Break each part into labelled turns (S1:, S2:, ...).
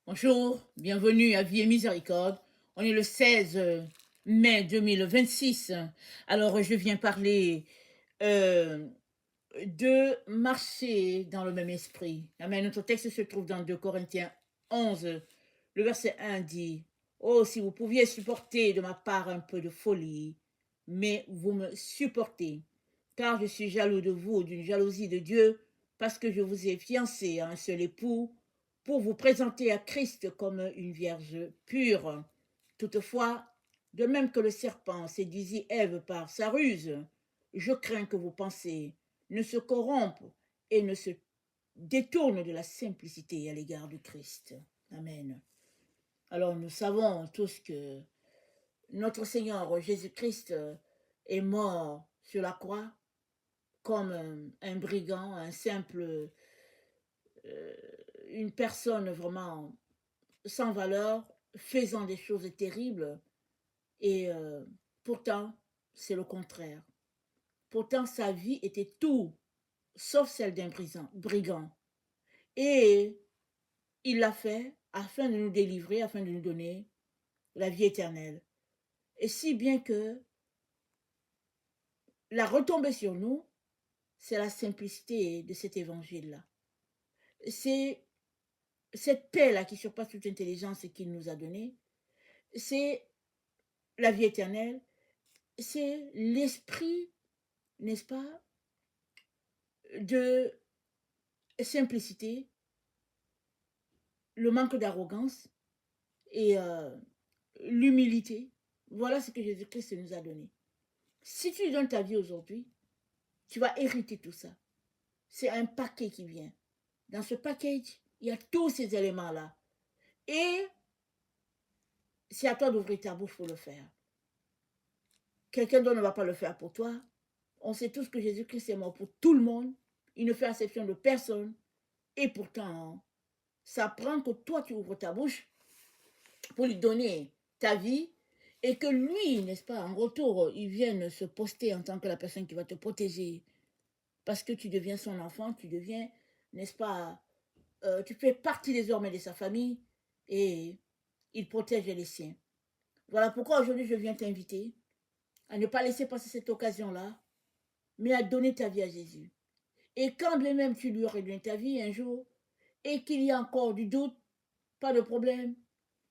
S1: Bonjour, bienvenue à Vie et Miséricorde. On est le 16 mai 2026. Alors, je viens parler euh, de marcher dans le même esprit. Amen. Notre texte se trouve dans 2 Corinthiens 11. Le verset 1 dit, oh, si vous pouviez supporter de ma part un peu de folie, mais vous me supportez, car je suis jaloux de vous, d'une jalousie de Dieu, parce que je vous ai fiancé à un seul époux, pour vous présenter à Christ comme une vierge pure. Toutefois, de même que le serpent séduisit Ève par sa ruse, je crains que vos pensées ne se corrompent et ne se détournent de la simplicité à l'égard du Christ. Amen. Alors nous savons tous que notre Seigneur Jésus-Christ est mort sur la croix comme un brigand, un simple, euh, une personne vraiment sans valeur, faisant des choses terribles. Et pourtant, c'est le contraire. Pourtant, sa vie était tout sauf celle d'un brigand. Et il l'a fait afin de nous délivrer, afin de nous donner la vie éternelle. Et si bien que la retombée sur nous, c'est la simplicité de cet évangile-là. C'est cette paix-là qui surpasse toute intelligence qu'il nous a donnée. C'est la vie éternelle. C'est l'esprit, n'est-ce pas, de simplicité, le manque d'arrogance et l'humilité. Voilà ce que Jésus-Christ nous a donné. Si tu lui donnes ta vie aujourd'hui, tu vas hériter tout ça. C'est un paquet qui vient. Dans ce package, il y a tous ces éléments-là. Et c'est à toi d'ouvrir ta bouche pour le faire. Quelqu'un d'autre ne va pas le faire pour toi. On sait tous que Jésus-Christ est mort pour tout le monde. Il ne fait exception de personne. Et pourtant, ça prend que toi, tu ouvres ta bouche pour lui donner ta vie et que lui, n'est-ce pas, en retour, il vienne se poster en tant que la personne qui va te protéger. Parce que tu deviens son enfant, tu deviens, n'est-ce pas, tu fais partie désormais de sa famille et il protège les siens. Voilà pourquoi aujourd'hui je viens t'inviter à ne pas laisser passer cette occasion-là, mais à donner ta vie à Jésus. Et quand bien même tu lui aurais donné ta vie un jour et qu'il y a encore du doute, pas de problème,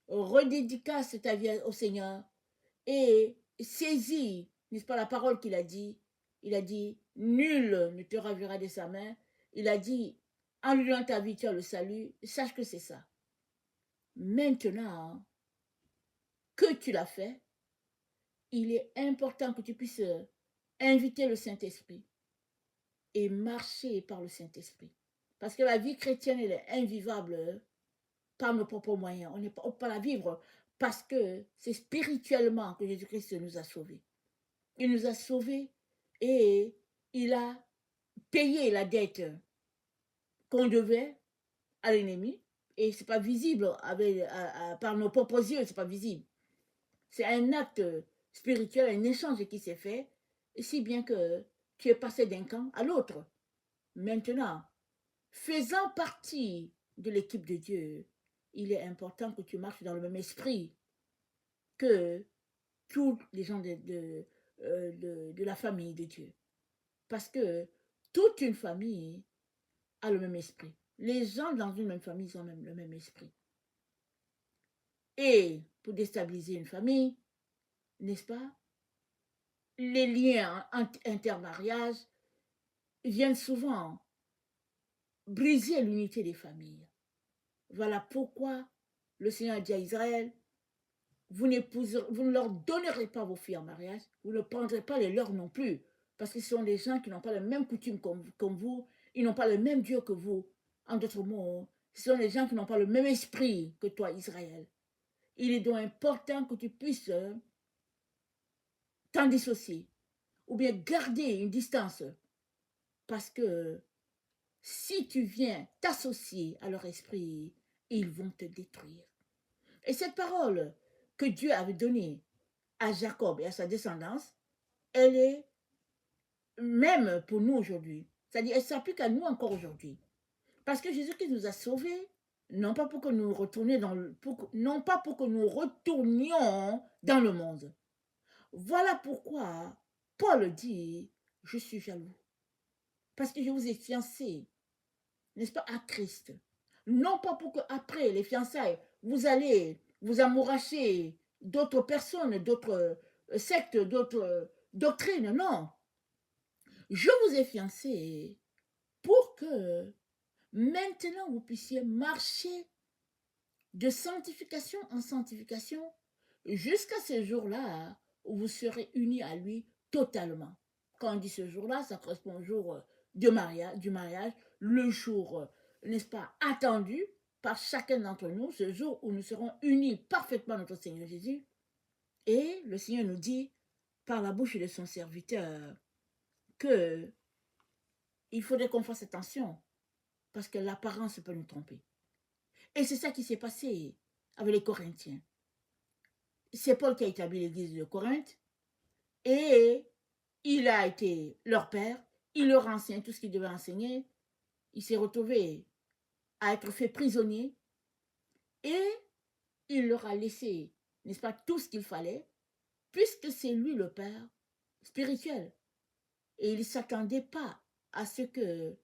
S1: redédicace ta vie au Seigneur et saisis, n'est-ce pas, la parole qu'il a dit. Il a dit, nul ne te ravira de sa main. Il a dit, en lui donnant ta vie, tu as le salut. Sache que c'est ça. Maintenant que tu l'as fait, il est important que tu puisses inviter le Saint-Esprit et marcher par le Saint-Esprit. Parce que la vie chrétienne, elle est invivable par nos propres moyens. On ne peut pas la vivre parce que c'est spirituellement que Jésus-Christ nous a sauvés. Il nous a sauvés et il a payé la dette qu'on devait à l'ennemi. Et ce n'est pas visible par nos propres yeux, ce n'est pas visible. C'est un acte spirituel, un échange qui s'est fait, si bien que tu es passé d'un camp à l'autre. Maintenant, faisant partie de l'équipe de Dieu, il est important que tu marches dans le même esprit que tous les gens de la famille de Dieu. Parce que toute une famille a le même esprit. Les gens dans une même famille, ils ont le même esprit. Et pour déstabiliser une famille, n'est-ce pas, les liens intermariage viennent souvent briser l'unité des familles. Voilà pourquoi le Seigneur a dit à Israël, vous ne leur donnerez pas vos filles en mariage, vous ne prendrez pas les leurs non plus, parce que ce sont des gens qui n'ont pas les mêmes coutumes comme vous, ils n'ont pas le même Dieu que vous. En d'autres mots, ce sont des gens qui n'ont pas le même esprit que toi, Israël. Il est donc important que tu puisses t'en dissocier, ou bien garder une distance, parce que si tu viens t'associer à leur esprit, ils vont te détruire. Et cette parole que Dieu avait donnée à Jacob et à sa descendance, elle est même pour nous aujourd'hui. C'est-à-dire, elle s'applique à nous encore aujourd'hui. Parce que Jésus-Christ nous a sauvés non pas pour que nous retournions non pas pour que nous retournions dans le monde. Voilà pourquoi Paul dit, je suis jaloux, parce que je vous ai fiancés, n'est-ce pas, à Christ. Non pas pour que après les fiançailles, vous allez vous amouracher d'autres personnes, d'autres sectes, d'autres doctrines, non. Je vous ai fiancés pour que maintenant vous puissiez marcher de sanctification en sanctification jusqu'à ce jour-là où vous serez unis à lui totalement. Quand on dit ce jour-là, ça correspond au jour du mariage, le jour, n'est-ce pas, attendu par chacun d'entre nous, ce jour où nous serons unis parfaitement à notre Seigneur Jésus. Et le Seigneur nous dit, par la bouche de son serviteur, que il faudrait qu'on fasse attention, parce que l'apparence peut nous tromper. Et c'est ça qui s'est passé avec les Corinthiens. C'est Paul qui a établi l'église de Corinthe et il a été leur père, il leur a enseigné tout ce qu'il devait enseigner, il s'est retrouvé à être fait prisonnier et il leur a laissé, n'est-ce pas, tout ce qu'il fallait, puisque c'est lui le père spirituel. Et il ne s'attendait pas à ce qu'il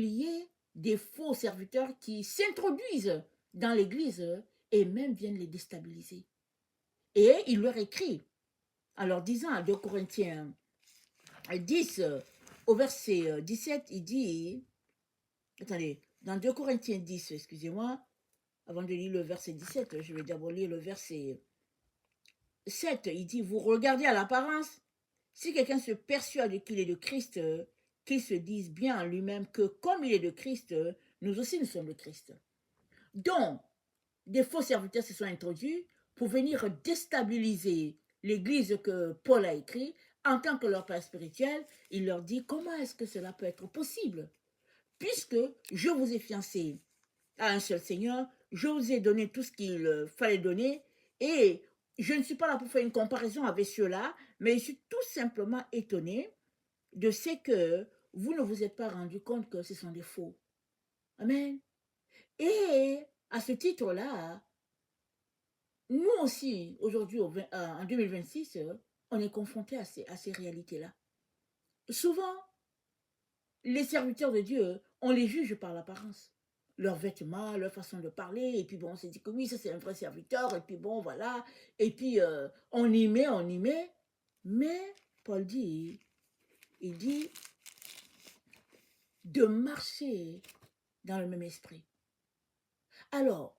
S1: y ait des faux serviteurs qui s'introduisent dans l'église et même viennent les déstabiliser. Et il leur écrit, en leur disant à 2 Corinthiens 10, au verset 17, il dit, attendez, dans 2 Corinthiens 10, excusez-moi, avant de lire le verset 17, je vais d'abord lire le verset 7, il dit, vous regardez à l'apparence, si quelqu'un se persuade qu'il est de Christ, qu'il se dise bien en lui-même que comme il est de Christ, nous aussi nous sommes de Christ. Donc, des faux serviteurs se sont introduits pour venir déstabiliser l'église que Paul a écrite en tant que leur père spirituel. Il leur dit comment est-ce que cela peut être possible, puisque je vous ai fiancé à un seul Seigneur, je vous ai donné tout ce qu'il fallait donner et je ne suis pas là pour faire une comparaison avec ceux-là, mais je suis tout simplement étonné de ce que vous ne vous êtes pas rendu compte que ce sont des faux. Amen. Et à ce titre-là, nous aussi, aujourd'hui, en 2026, on est confrontés à ces réalités-là. Souvent, les serviteurs de Dieu, on les juge par l'apparence. Leurs vêtements, leur façon de parler, et puis bon, on s'est dit que oui, ça c'est un vrai serviteur, et puis bon, voilà, et puis on y met, mais Paul dit, il dit de marcher dans le même esprit. Alors,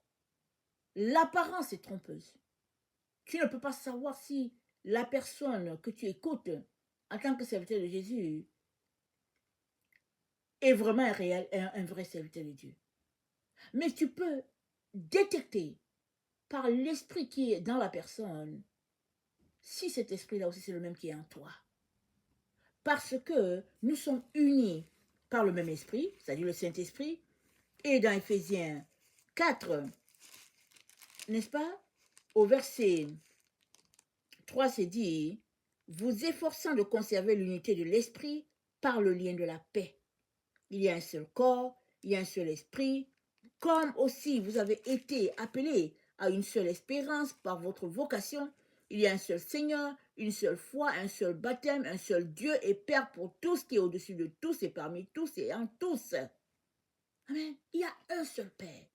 S1: l'apparence est trompeuse. Tu ne peux pas savoir si la personne que tu écoutes en tant que serviteur de Jésus est vraiment un vrai serviteur de Dieu. Mais tu peux détecter par l'esprit qui est dans la personne si cet esprit-là aussi c'est le même qui est en toi. Parce que nous sommes unis par le même esprit, c'est-à-dire le Saint-Esprit, et dans Éphésiens 4, n'est-ce pas, au verset 3, c'est dit, vous efforçant de conserver l'unité de l'esprit par le lien de la paix. Il y a un seul corps, il y a un seul esprit, comme aussi vous avez été appelés à une seule espérance par votre vocation. Il y a un seul Seigneur, une seule foi, un seul baptême, un seul Dieu et Père pour tous qui est au-dessus de tous et parmi tous et en tous. Amen. Il y a un seul Père.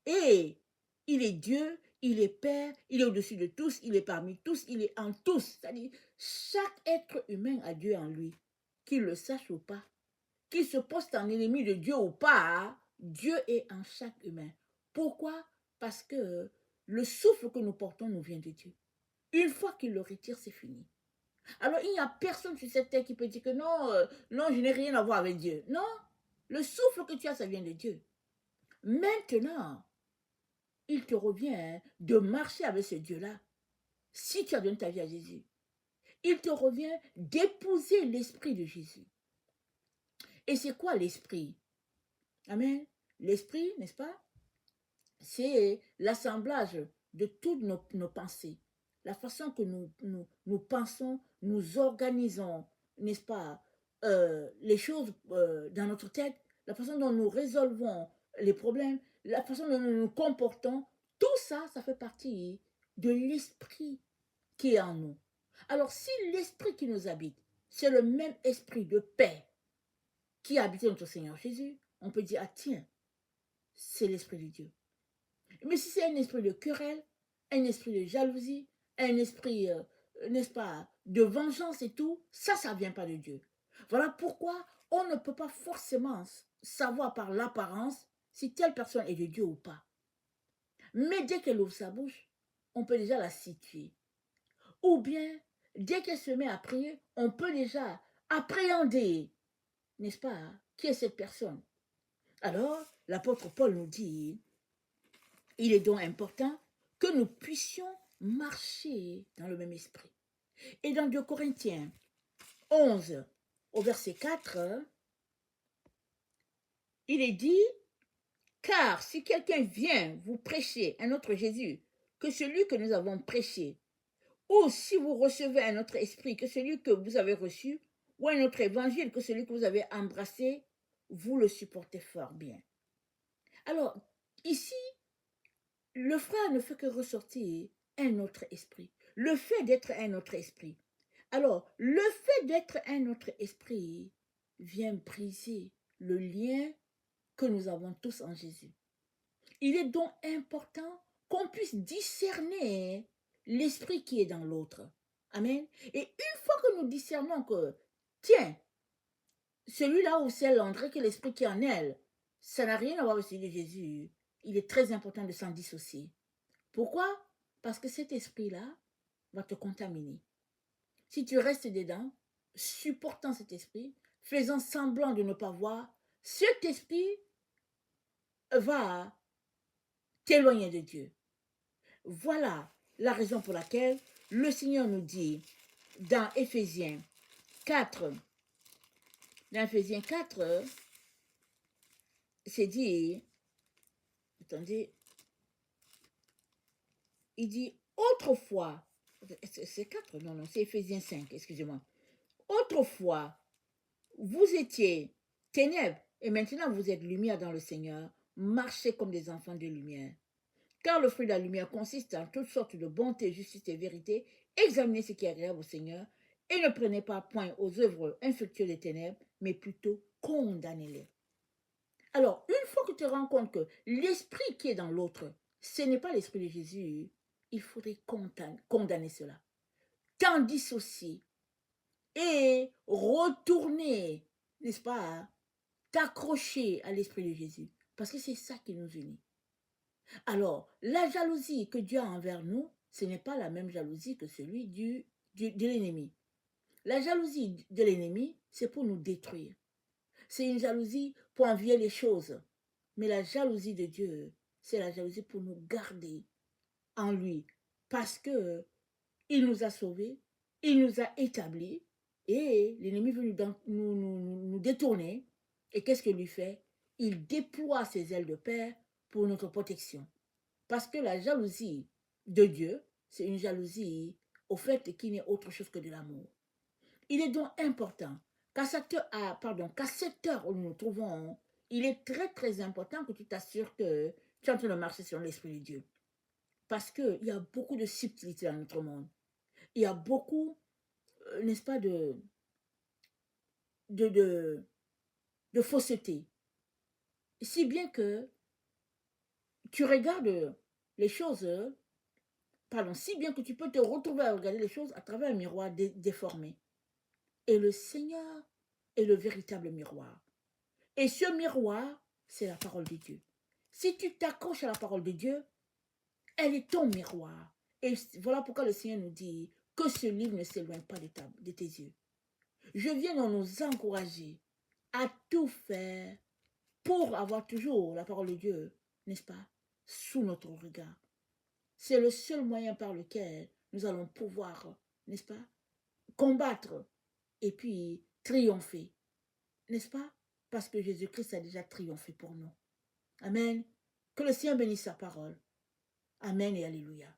S1: Et il est Dieu, il est Père, il est au-dessus de tous, il est parmi tous, il est en tous. C'est-à-dire, chaque être humain a Dieu en lui, qu'il le sache ou pas, qu'il se poste en ennemi de Dieu ou pas, Dieu est en chaque humain. Pourquoi? Parce que le souffle que nous portons nous vient de Dieu. Une fois qu'il le retire, c'est fini. Alors, il n'y a personne sur cette terre qui peut dire que non, non, je n'ai rien à voir avec Dieu. Non, le souffle que tu as, ça vient de Dieu. Maintenant, il te revient de marcher avec ce Dieu-là, si tu as donné ta vie à Jésus. Il te revient d'épouser l'esprit de Jésus. Et c'est quoi l'esprit? Amen. L'esprit, n'est-ce pas? C'est l'assemblage de toutes nos pensées. La façon que nous pensons, nous organisons, n'est-ce pas, les choses dans notre tête, la façon dont nous résolvons les problèmes, la façon dont nous nous comportons, tout ça, ça fait partie de l'esprit qui est en nous. Alors, si l'esprit qui nous habite, c'est le même esprit de paix qui a habité notre Seigneur Jésus, on peut dire, ah tiens, c'est l'esprit de Dieu. Mais si c'est un esprit de querelle, un esprit de jalousie, un esprit, n'est-ce pas, de vengeance et tout, ça ne vient pas de Dieu. Voilà pourquoi on ne peut pas forcément savoir par l'apparence si telle personne est de Dieu ou pas. Mais dès qu'elle ouvre sa bouche, on peut déjà la situer. Ou bien, dès qu'elle se met à prier, on peut déjà appréhender, n'est-ce pas, qui est cette personne. Alors, l'apôtre Paul nous dit, il est donc important que nous puissions marcher dans le même esprit. Et dans 2 Corinthiens 11, au verset 4, il est dit, car si quelqu'un vient vous prêcher un autre Jésus que celui que nous avons prêché, ou si vous recevez un autre esprit que celui que vous avez reçu, ou un autre évangile que celui que vous avez embrassé, vous le supportez fort bien. Alors, ici, le frère ne fait que ressortir un autre esprit. Le fait d'être un autre esprit. Alors, le fait d'être un autre esprit vient briser le lien que nous avons tous en Jésus. Il est donc important qu'on puisse discerner l'esprit qui est dans l'autre. Amen. Et une fois que nous discernons que, tiens, celui-là ou celle-là, que l'esprit qui est en elle, ça n'a rien à voir avec celui de Jésus, il est très important de s'en dissocier. Pourquoi? Parce que cet esprit-là va te contaminer. Si tu restes dedans, supportant cet esprit, faisant semblant de ne pas voir, cet esprit va t'éloigner de Dieu. Voilà la raison pour laquelle le Seigneur nous dit dans Éphésiens 4, c'est dit, attendez, il dit autrefois, c'est 4, non, c'est Éphésiens 5, excusez-moi. Autrefois, vous étiez ténèbres et maintenant vous êtes lumière dans le Seigneur. Marchez comme des enfants de lumière. Car le fruit de la lumière consiste en toutes sortes de bonté, justice et vérité. Examinez ce qui est agréable au Seigneur et ne prenez pas point aux œuvres infructueuses des ténèbres, mais plutôt condamnez-les. Alors, une fois que tu te rends compte que l'esprit qui est dans l'autre, ce n'est pas l'esprit de Jésus, il faudrait condamner cela. T'en dissocier et retourner, n'est-ce pas, t'accrocher à l'esprit de Jésus. Parce que c'est ça qui nous unit. Alors, la jalousie que Dieu a envers nous, ce n'est pas la même jalousie que celui de l'ennemi. La jalousie de l'ennemi, c'est pour nous détruire. C'est une jalousie pour envier les choses. Mais la jalousie de Dieu, c'est la jalousie pour nous garder en lui. Parce que il nous a sauvés, il nous a établis, et l'ennemi veut nous détourner. Et qu'est-ce qu'il lui fait? Il déploie ses ailes de paix pour notre protection. Parce que la jalousie de Dieu, c'est une jalousie au fait qu'il n'est autre chose que de l'amour. Il est donc important qu'à cette heure où nous nous trouvons, il est très très important que tu t'assures que tu es en train de marcher sur l'Esprit de Dieu. Parce qu'il y a beaucoup de subtilité dans notre monde. Il y a beaucoup, n'est-ce pas, de fausseté. Si bien que tu regardes les choses, si bien que tu peux te retrouver à regarder les choses à travers un miroir déformé. Et le Seigneur est le véritable miroir. Et ce miroir, c'est la parole de Dieu. Si tu t'accroches à la parole de Dieu, elle est ton miroir. Et voilà pourquoi le Seigneur nous dit que ce livre ne s'éloigne pas de tes yeux. Je viens donc nous encourager à tout faire pour avoir toujours la parole de Dieu, n'est-ce pas, sous notre regard. C'est le seul moyen par lequel nous allons pouvoir, n'est-ce pas, combattre et puis triompher. N'est-ce pas? Parce que Jésus-Christ a déjà triomphé pour nous. Amen. Que le Seigneur bénisse sa parole. Amen et alléluia.